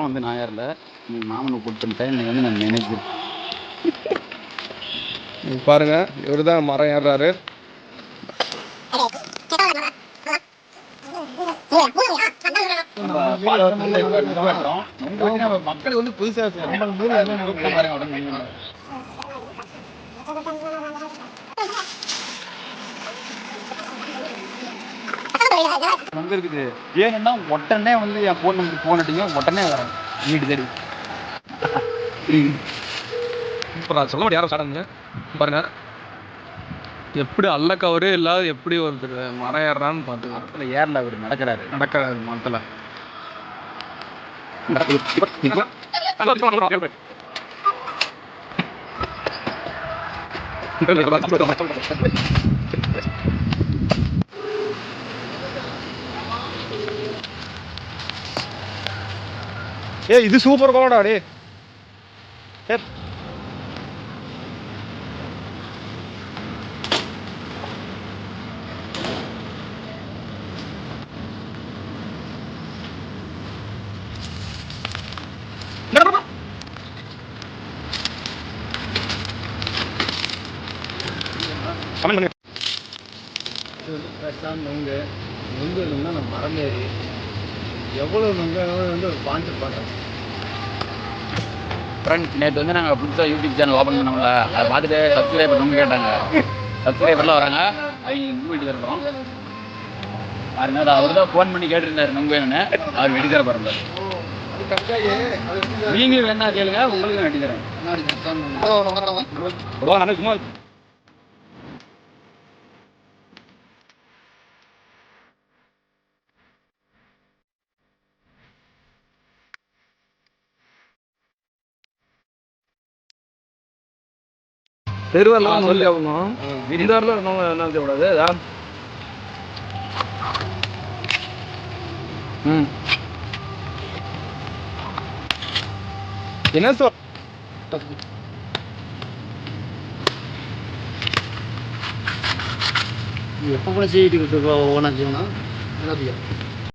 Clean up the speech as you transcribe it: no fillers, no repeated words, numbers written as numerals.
வந்து நான் ஏறல, நீ மாமனுக்கு கூட்டு பண்ணிட்டேன். இன்னைக்கு வந்து நான் மேனேஜர். பாருங்க, இவர் தான் மரம் ஏறுறாரு. மக்கள் வந்து புதுசா வந்து இருக்குது. ஏன்னா உடனே வந்து என் போன் நம்பர் போன் அடிங்க, உடனே வரேன் வீட்டு தேடி. சொல்ல முடியாது யாரும் சாடாங்க பாருங்க, எப்படி அல்ல கவரே இல்லாத எப்படி ஒருத்தர் மரம் ஏறுறான்னு பார்த்து. மரத்தில் ஏறல, அவர் நடக்கிறாரு மரத்தில். இது சூப்பர் கோலடா டே. நொங்கு இருந்தால் நம்ம மரம் ஏறி எவ்வளோ நொங்கு வந்து ஒரு பாஞ்சு பார்த்தோம். ஃப்ரெண்ட், நேற்று வந்து நாங்கள் புதுசாக யூடியூப் சேனல் ஓப்பன் பண்ணோம்ல, அதை பார்த்துட்டு சப்ஸ்கிரைபர் நொங்கு கேட்டாங்க. சப்ஸ்கிரைபர்லாம் வராங்க, அவங்க வீட்டுக்கு இருக்கோம் பாருங்க. அது அவர் தான் ஃபோன் பண்ணி கேட்டுருந்தாரு நொங்கு வேணுன்னு. அவர் வெடி தர பாருங்க. நீங்களும் வேணா கேளுங்க, உங்களுக்கு வெடி தரேன். சும்மா தெருவெல்லாம் சொல்லி ஆகணும். இந்த வரலாம் என்ன செய்யக்கூடாது. என்ன சொல் எப்போ கூட செய்யிட்டு ஒவ்வொன்றா செய்யணும்.